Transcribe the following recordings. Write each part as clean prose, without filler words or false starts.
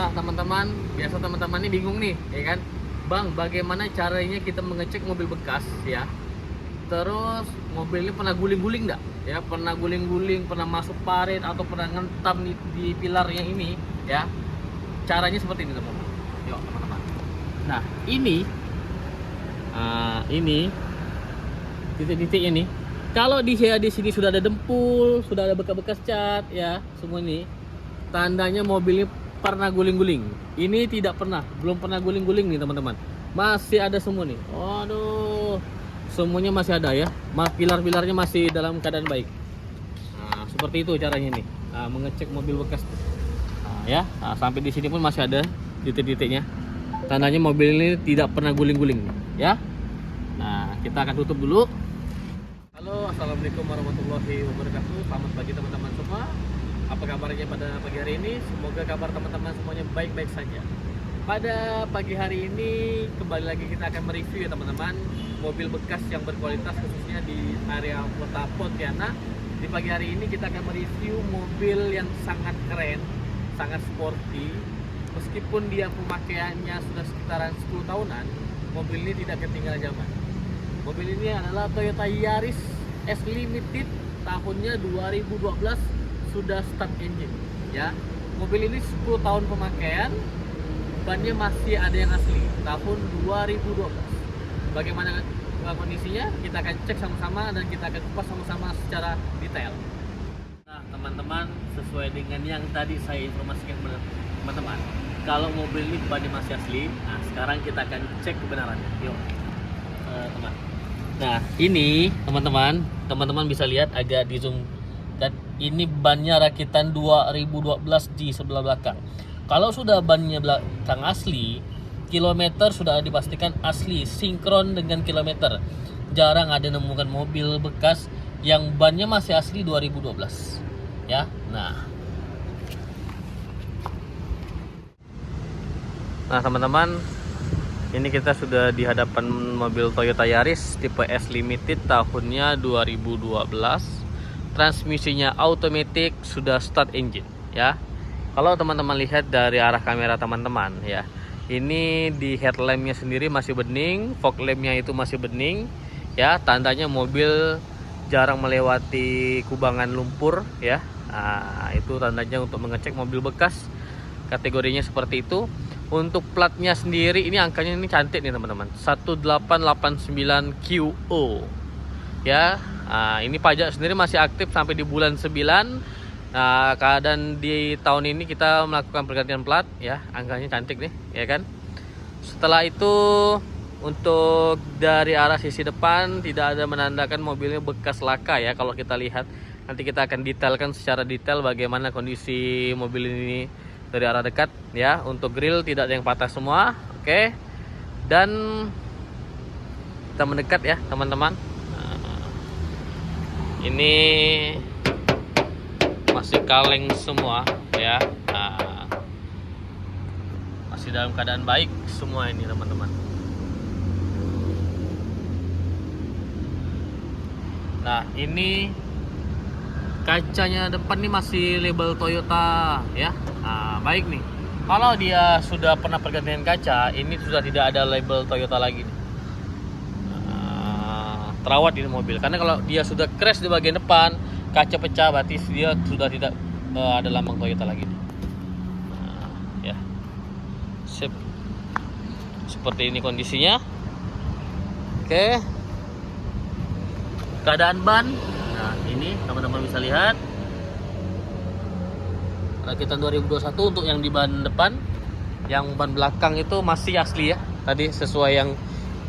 Nah teman-teman, biasa teman-teman ini bingung nih, ya kan? Bang, bagaimana caranya kita mengecek mobil bekas ya? Terus mobil ini pernah guling-guling nggak? Ya, pernah guling-guling, pernah masuk parit atau pernah ngentam di pilarnya ini, ya? Caranya seperti ini teman-teman. Yuk teman-teman. Nah ini titik-titiknya nih. Kalau di sini sudah ada dempul, sudah ada bekas-bekas cat, ya semua ini tandanya mobilnya pernah guling-guling. Ini tidak pernah, belum pernah guling-guling nih teman-teman. Masih ada semua nih. Waduh, semuanya masih ada ya. Pilar-pilarnya masih dalam keadaan baik. Nah, seperti itu caranya nih, mengecek mobil bekas. Sampai di sini pun masih ada titik-titiknya. Tandanya mobil ini tidak pernah guling-guling, ya. Nah, kita akan tutup dulu. Halo, assalamualaikum warahmatullahi wabarakatuh. Selamat pagi teman-teman semua. Apa kabarnya pada pagi hari ini? Semoga kabar teman-teman semuanya baik-baik saja. Pada pagi hari ini kembali lagi kita akan mereview ya teman-teman, mobil bekas yang berkualitas khususnya di area kota Pontianak. Di pagi hari ini kita akan mereview mobil yang sangat keren, sangat sporty. Meskipun dia pemakaiannya sudah sekitaran 10 tahunan, mobil ini tidak ketinggalan zaman. Mobil ini adalah Toyota Yaris S Limited, tahunnya 2012, sudah start engine ya. Mobil ini 10 tahun pemakaian, bannya masih ada yang asli, tahun 2012. Bagaimana kondisinya? Kita akan cek sama-sama dan kita akan kupas sama-sama secara detail. Nah teman-teman, sesuai dengan yang tadi saya informasikan kepada teman-teman, kalau mobil ini bannya masih asli, nah sekarang kita akan cek kebenarannya. Yuk teman. Nah ini teman-teman bisa lihat agak di zoom, dan ini bannya rakitan 2012 di sebelah belakang. Kalau sudah bannya belakang asli, kilometer sudah dipastikan asli, sinkron dengan kilometer. Jarang ada nemukan mobil bekas yang bannya masih asli 2012 ya. Nah teman-teman, ini kita sudah di hadapan mobil Toyota Yaris tipe S Limited, tahunnya 2012. Transmisinya automatic, sudah start engine ya. Kalau teman-teman lihat dari arah kamera teman-teman ya, ini di headlampnya sendiri masih bening, fog lampnya itu masih bening ya. Tandanya mobil jarang melewati kubangan lumpur ya. Nah, itu tandanya untuk mengecek mobil bekas, kategorinya seperti itu. Untuk platnya sendiri ini angkanya ini cantik nih teman-teman, 1889QO ya. Nah, ini pajak sendiri masih aktif sampai di bulan 9. Nah, keadaan di tahun ini kita melakukan pergantian plat ya, angkanya cantik nih ya kan. Setelah itu untuk dari arah sisi depan tidak ada menandakan mobilnya bekas laka ya. Kalau kita lihat nanti kita akan detailkan secara detail bagaimana kondisi mobil ini dari arah dekat ya. Untuk grill tidak ada yang patah semua, oke. Dan kita mendekat ya teman-teman. Ini masih kaleng semua ya. Masih dalam keadaan baik semua ini teman-teman. Nah ini kacanya depan nih masih label Toyota ya. Nah, baik nih. Kalau dia sudah pernah pergantian kaca, ini sudah tidak ada label Toyota lagi nih. Terawat ini mobil, karena kalau dia sudah crash di bagian depan, kaca pecah, berarti dia sudah tidak ada lambang Toyota lagi nih. Ya. Sip. Seperti ini kondisinya. Oke. Keadaan ban. Nah, ini teman-teman bisa lihat. Rakitan 2021 untuk yang di ban depan. Yang ban belakang itu masih asli ya. Tadi sesuai yang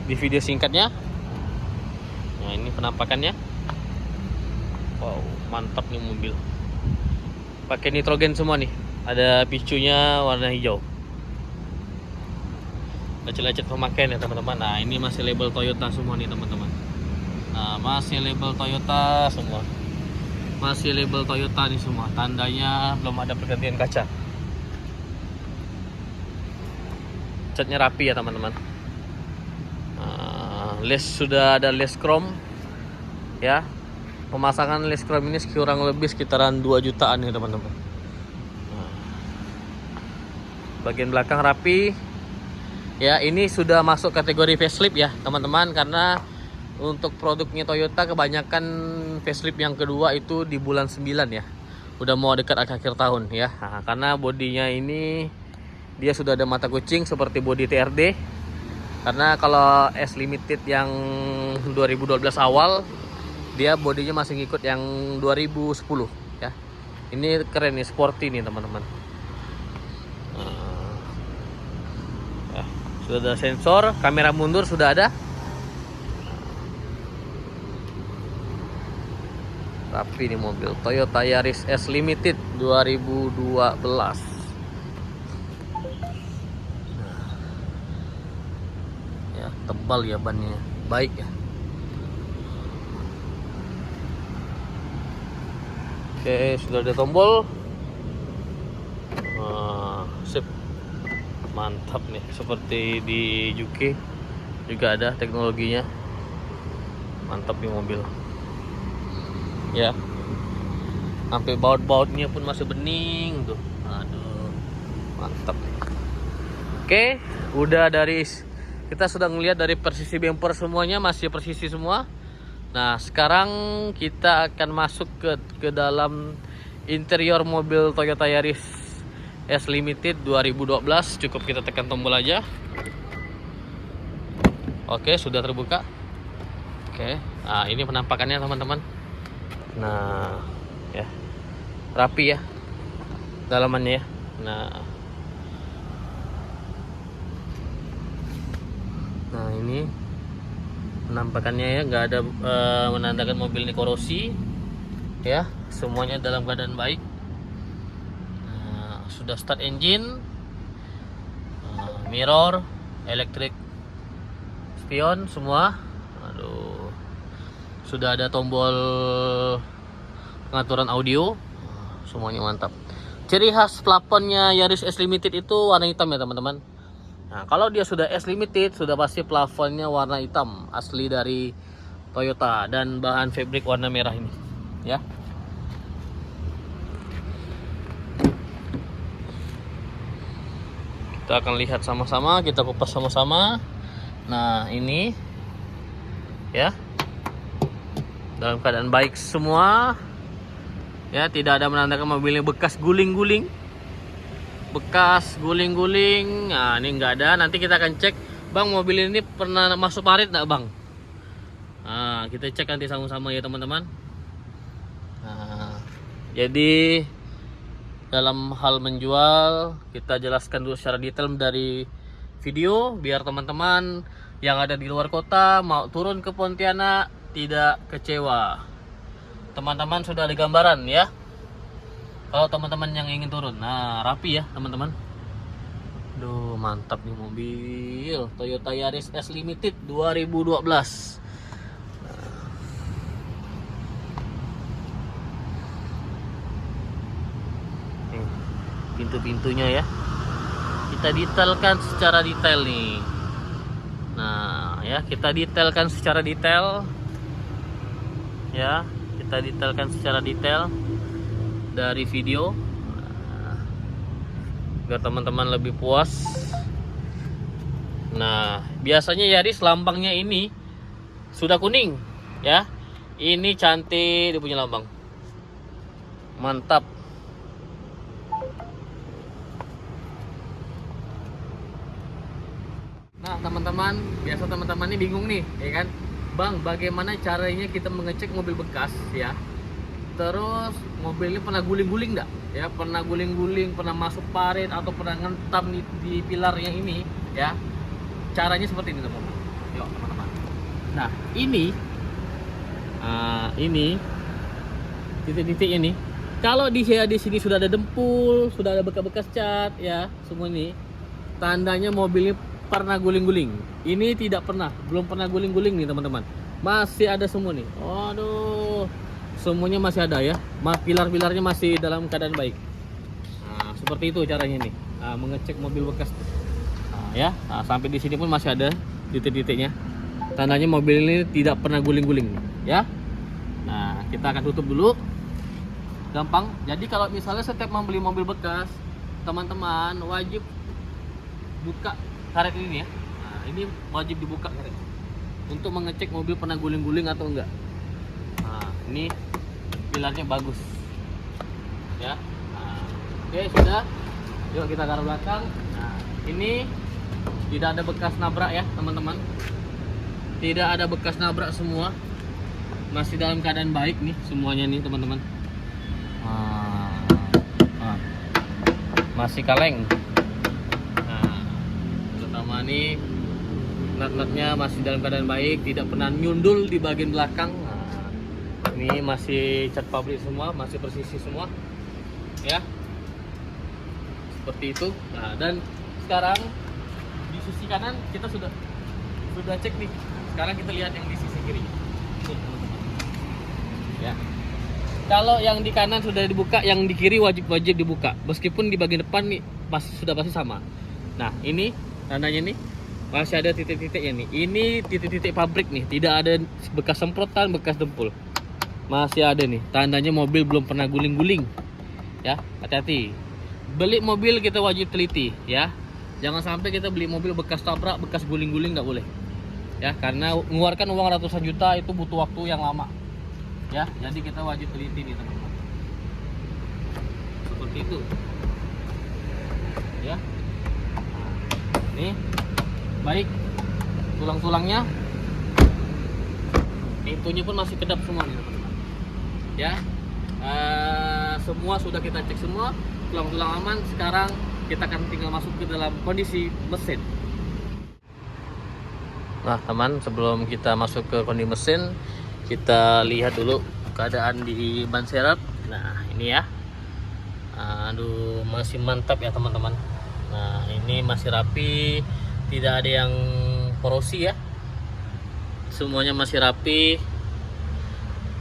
di video singkatnya. Nah, ini penampakannya. Wow, mantap nih mobil. Pakai nitrogen semua nih. Ada picunya warna hijau. Lecet-lecet pemakaian ya teman-teman. Nah, ini masih label Toyota semua nih teman-teman. Nah, masih label Toyota semua. Masih label Toyota nih semua. Tandanya belum ada pergantian kaca. Catnya rapi ya teman-teman. Les sudah ada les chrome ya. Pemasangan les chrome ini kurang lebih sekitaran 2 jutaan nih teman-teman. bagian belakang rapi. Ya, ini sudah masuk kategori facelift ya teman-teman, karena untuk produknya Toyota kebanyakan facelift yang kedua itu di bulan 9 ya. Udah mau dekat akhir tahun ya. Nah, karena bodinya ini dia sudah ada mata kucing seperti bodi TRD. Karena kalau S Limited yang 2012 awal dia bodinya masih ngikut yang 2010 ya. Ini keren nih, sporty nih teman-teman. Ya, sudah ada sensor, kamera mundur sudah ada. Rapi nih mobil Toyota Yaris S Limited 2012. Ya, tebal ya bannya, baik ya. Oke, sudah ada tombol. Sip, mantap nih, seperti di UK juga ada teknologinya. Mantap nih mobil. Ya, sampai baut-bautnya pun masih bening tuh. Aduh, mantap. Oke, udah kita sudah ngelihat dari persisi bumper semuanya masih persisi semua. Nah, sekarang kita akan masuk ke dalam interior mobil Toyota Yaris S Limited 2012. Cukup kita tekan tombol aja. Oke, sudah terbuka. Oke, nah ini penampakannya teman-teman. Nah, ya, rapi ya dalamannya ya. Nah ini penampakannya ya, nggak ada menandakan mobil ini korosi ya, semuanya dalam keadaan baik. Nah, sudah start engine, mirror, electric spion semua. Aduh, sudah ada tombol pengaturan audio, semuanya mantap. Ciri khas plafonnya Yaris S Limited itu warna hitam ya teman-teman. Nah, kalau dia sudah S Limited sudah pasti plafonnya warna hitam asli dari Toyota dan bahan fabric warna merah ini ya. Kita akan lihat sama-sama, kita kupas sama-sama. Nah, ini ya, dalam keadaan baik semua ya, tidak ada menandakan mobilnya bekas guling-guling. Nah ini nggak ada. Nanti kita akan cek, bang, mobil ini pernah masuk parit nggak bang? Nah, kita cek nanti sama-sama ya teman-teman. Nah, jadi dalam hal menjual kita jelaskan dulu secara detail dari video, biar teman-teman yang ada di luar kota mau turun ke Pontianak tidak kecewa. Teman-teman sudah ada gambaran ya, kalau teman-teman yang ingin turun. Nah, rapi ya teman-teman. Duh, mantap nih mobil Toyota Yaris S Limited 2012. Pintu-pintunya ya, kita detailkan secara detail nih. Nah ya, kita detailkan secara detail ya, kita detailkan secara detail dari video biar teman-teman lebih puas. Nah, biasanya Yaris lambangnya ini sudah kuning ya. Ini cantik dia punya lambang, mantap. Nah teman-teman, biasa teman-teman ini bingung nih ya kan, bang, bagaimana caranya kita mengecek mobil bekas ya, terus mobil ini pernah guling-guling enggak ya, pernah guling-guling, pernah masuk parit atau pernah ngentam di pilarnya ini ya. Caranya seperti ini teman-teman. Yuk teman-teman. Nah ini titik-titik ini, kalau di sini sudah ada dempul, sudah ada bekas-bekas cat ya, semua ini tandanya mobil ini pernah guling-guling. Ini tidak pernah, belum pernah guling-guling nih teman-teman, masih ada semua nih. Waduh, semuanya masih ada ya, pilar-pilarnya masih dalam keadaan baik. Nah, seperti itu caranya nih, mengecek mobil bekas. Nah, ya, sampai di sini pun masih ada titik-titiknya, tandanya mobil ini tidak pernah guling-guling ya. Nah, kita akan tutup dulu, gampang. Jadi kalau misalnya setiap membeli mobil bekas, teman-teman wajib buka karet ini ya. Nah, ini wajib dibuka karet untuk mengecek mobil pernah guling-guling atau enggak. Nah, ini pilarnya bagus ya. Nah, oke, sudah. Yuk kita taruh belakang. Nah, ini tidak ada bekas nabrak ya teman-teman, tidak ada bekas nabrak, semua masih dalam keadaan baik nih semuanya nih teman-teman. Masih kaleng. Nah, terutama nih nut-nutnya masih dalam keadaan baik, tidak pernah nyundul di bagian belakang. Nah, ini masih cat pabrik semua, masih persisi semua ya, seperti itu. Nah, dan sekarang di sisi kanan kita sudah cek nih. Sekarang kita lihat yang di sisi kiri nih, teman-teman. Ya, kalau yang di kanan sudah dibuka, yang di kiri wajib dibuka, meskipun di bagian depan nih sudah pasti sama. Nah, ini tandanya nih masih ada titik-titiknya nih. Ini titik-titik pabrik nih, tidak ada bekas semprotan, bekas dempul, masih ada nih. Tandanya mobil belum pernah guling-guling ya. Hati-hati, beli mobil kita wajib teliti ya. Jangan sampai kita beli mobil bekas tabrak, bekas guling-guling, nggak boleh ya, karena mengeluarkan uang ratusan juta itu butuh waktu yang lama ya. Jadi kita wajib teliti nih teman-teman, seperti itu ya. Nih baik, tulang-tulangnya, pintunya pun masih kedap semua nih teman-teman ya. Semua sudah kita cek semua, tulang-tulang aman. Sekarang kita akan tinggal masuk ke dalam kondisi mesin. Nah teman, sebelum kita masuk ke kondisi mesin, kita lihat dulu keadaan di ban serep. Nah ini ya, aduh masih mantap ya teman-teman. Nah ini masih rapi, tidak ada yang korosi ya, semuanya masih rapi,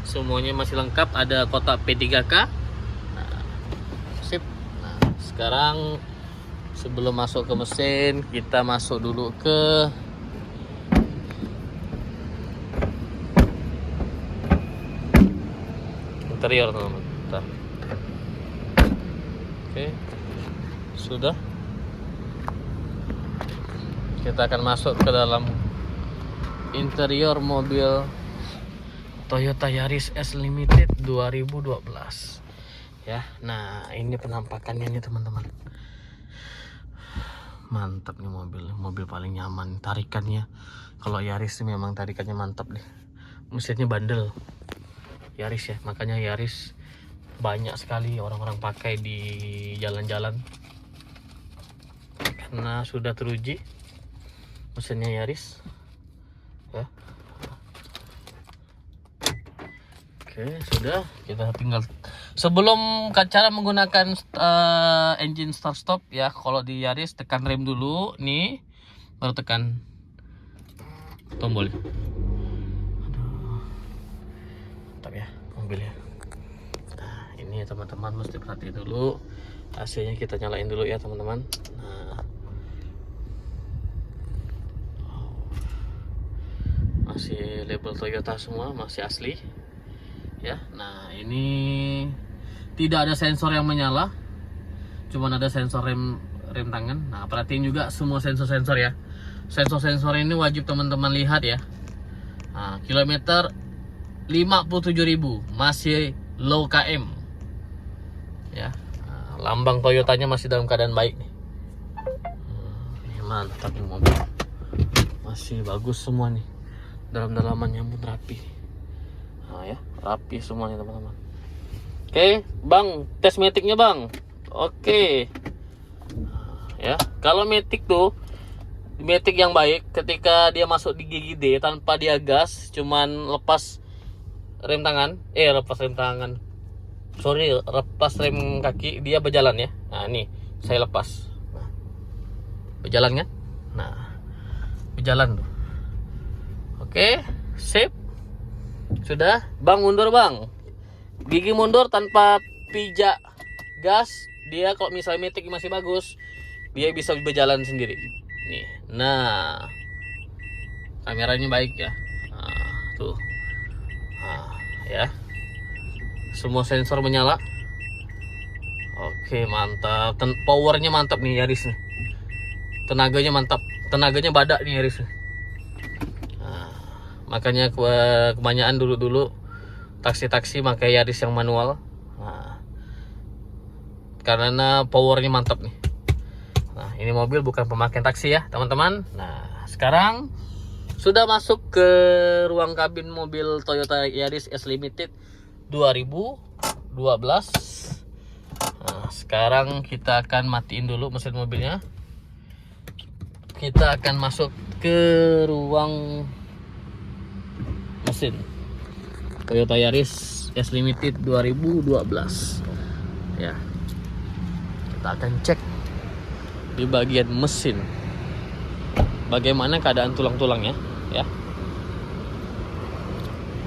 semuanya masih lengkap, ada kotak P3K. Nah, sip. Nah sekarang sebelum masuk ke mesin, kita masuk dulu ke interior teman-teman. Oke, sudah. Kita akan masuk ke dalam interior mobil Toyota Yaris S Limited 2012 ya. Nah ini penampakannya nih teman-teman, mantap nih mobil paling nyaman. Tarikannya kalau Yaris ini memang tarikannya mantap deh. Mesinnya bandel Yaris ya, makanya Yaris banyak sekali orang-orang pakai di jalan-jalan karena sudah teruji mesinnya Yaris ya. Oke, sudah. Kita tinggal sebelum cara menggunakan engine start stop ya. Kalau di Yaris tekan rem dulu nih, baru tekan tombol. Aduh, mantap ya mobilnya. Nah ini ya teman-teman, mesti perhatikan dulu. AC-nya kita nyalain dulu ya teman-teman. Nah, masih label Toyota semua, masih asli ya. Nah ini tidak ada sensor yang menyala, cuman ada sensor rem tangan. Nah perhatiin juga semua sensor ya. Sensor ini wajib teman-teman lihat ya. Nah, kilometer 57.000, masih low km ya. Nah, lambang Toyotanya masih dalam keadaan baik nih. Ini mantap nih mobil, masih bagus semua nih. Dalam-dalamannya pun rapi. Nah ya, rapi semuanya teman-teman. Oke bang, tes metiknya bang. Oke ya, kalau metik tuh, metik yang baik ketika dia masuk di gigi D tanpa dia gas, cuman lepas rem tangan, lepas rem kaki, dia berjalan ya. Nah ini saya lepas, nah, berjalan kan. Nah berjalan tuh. Oke, sip. Sudah, bang mundur bang. Gigi mundur tanpa pijak gas. Dia kalau misalnya metik masih bagus, dia bisa berjalan sendiri. Nih, nah kameranya baik ya. Nah, tuh, nah, ya. Semua sensor menyala. Oke, mantap. Powernya mantap nih Yaris nih. tenaganya mantap, tenaganya badak nih Yaris. Nah, makanya kebanyakan dulu taksi-taksi pakai Yaris yang manual. Nah, karena powernya mantap nih. Nah, ini mobil bukan pemakaian taksi ya teman-teman. Nah, sekarang sudah masuk ke ruang kabin mobil Toyota Yaris S Limited 2012. Nah, sekarang kita akan matiin dulu mesin mobilnya. Kita akan masuk ke ruang mesin Toyota Yaris S Limited 2012. Ya. Kita akan cek di bagian mesin bagaimana keadaan tulang-tulangnya, ya.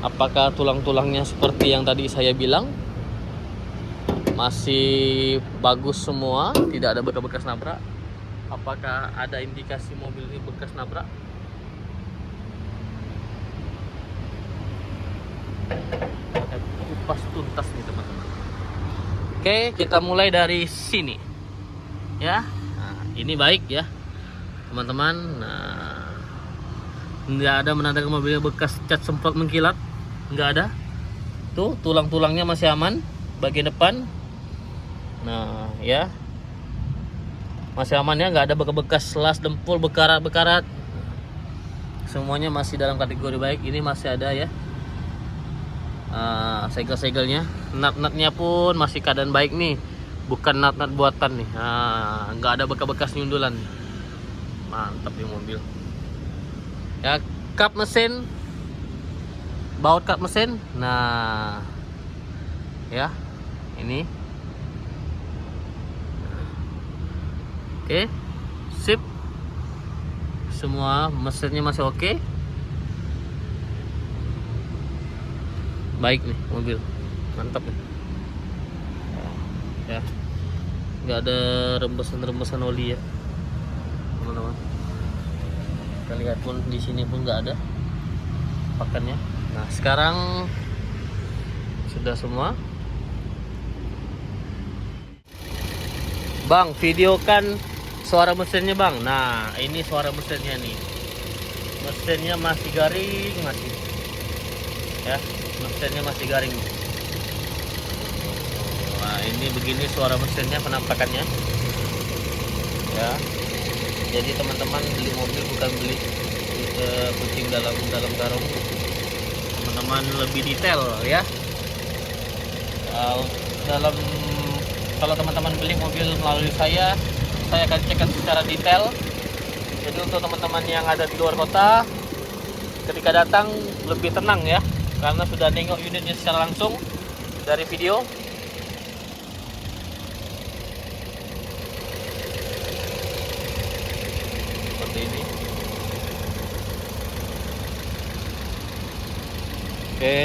Apakah tulang-tulangnya seperti yang tadi saya bilang masih bagus semua, tidak ada bekas-bekas nabrak? Apakah ada indikasi mobil ini bekas nabrak? Kupas tuntas nih teman-teman. Oke, kita mulai dari sini, ya. Nah, ini baik ya teman-teman. Nah, nggak ada menandakan mobilnya bekas cat semprot mengkilat, nggak ada. Tuh, tulang-tulangnya masih aman bagian depan. Nah, ya, masih aman ya, nggak ada bekas-bekas las dempul, bekarat-bekarat. Semuanya masih dalam kategori baik. Ini masih ada ya segel-segelnya, nut-nutnya pun masih keadaan baik nih, bukan nut-nut buatan nih. Nggak ada bekas-bekas nyundulan. Mantap nih mobil ya. Kap mesin, baut kap mesin, nah ya ini. Oke, sip. Semua mesinnya masih oke. Baik nih mobil, mantap nih. Ya, nggak ada rembesan-rembesan oli ya, teman-teman. Kita lihat pun di sini pun nggak ada pakannya. Nah, sekarang sudah semua. Bang, videokan suara mesinnya bang. Nah, ini suara mesinnya nih. Mesinnya masih garing, masih. Ya, mesinnya masih garing. Nah, ini begini suara mesinnya, penampakannya. Ya. Jadi teman-teman beli mobil bukan beli kucing dalam karung. Teman-teman lebih detail ya. Kalau teman-teman beli mobil melalui saya akan cekkan secara detail. Jadi untuk teman-teman yang ada di luar kota, ketika datang lebih tenang ya, karena sudah nengok unitnya secara langsung dari video. Seperti ini. Oke.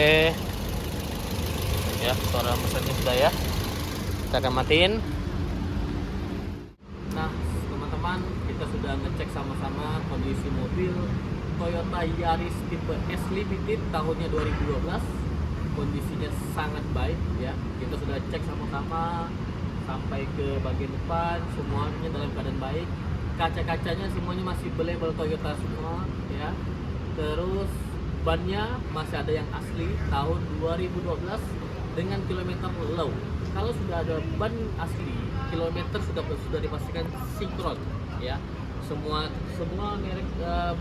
Ya, suara mesinnya sudah ya. Kita akan matiin. Nah, teman-teman, kita sudah ngecek sama-sama kondisi mobil Toyota Yaris tipe S Limited tahunnya 2012. Kondisinya sangat baik ya. Kita sudah cek sama-sama sampai ke bagian depan, semuanya dalam keadaan baik. Kaca-kacanya semuanya masih label Toyota semua ya. Terus bannya masih ada yang asli tahun 2012 dengan kilometer low. Kalau sudah ada ban asli, kilometer sudah dipastikan sinkron ya. Semua merek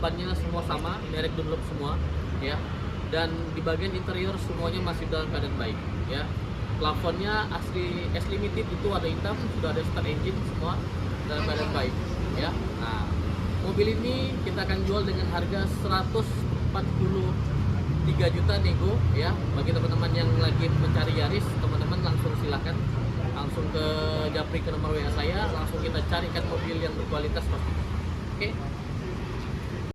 bannya semua sama, merek Dunlop semua ya. Dan di bagian interior semuanya masih dalam keadaan baik ya. Plafonnya asli S Limited itu ada hitam, sudah ada start engine, semua dalam keadaan baik ya. Nah, mobil ini kita akan jual dengan harga 143 juta nego ya. Bagi teman-teman yang lagi mencari Yaris, teman-teman langsung silahkan langsung ke japri ke nomor WA saya, langsung kita carikan mobil yang berkualitas. Oke.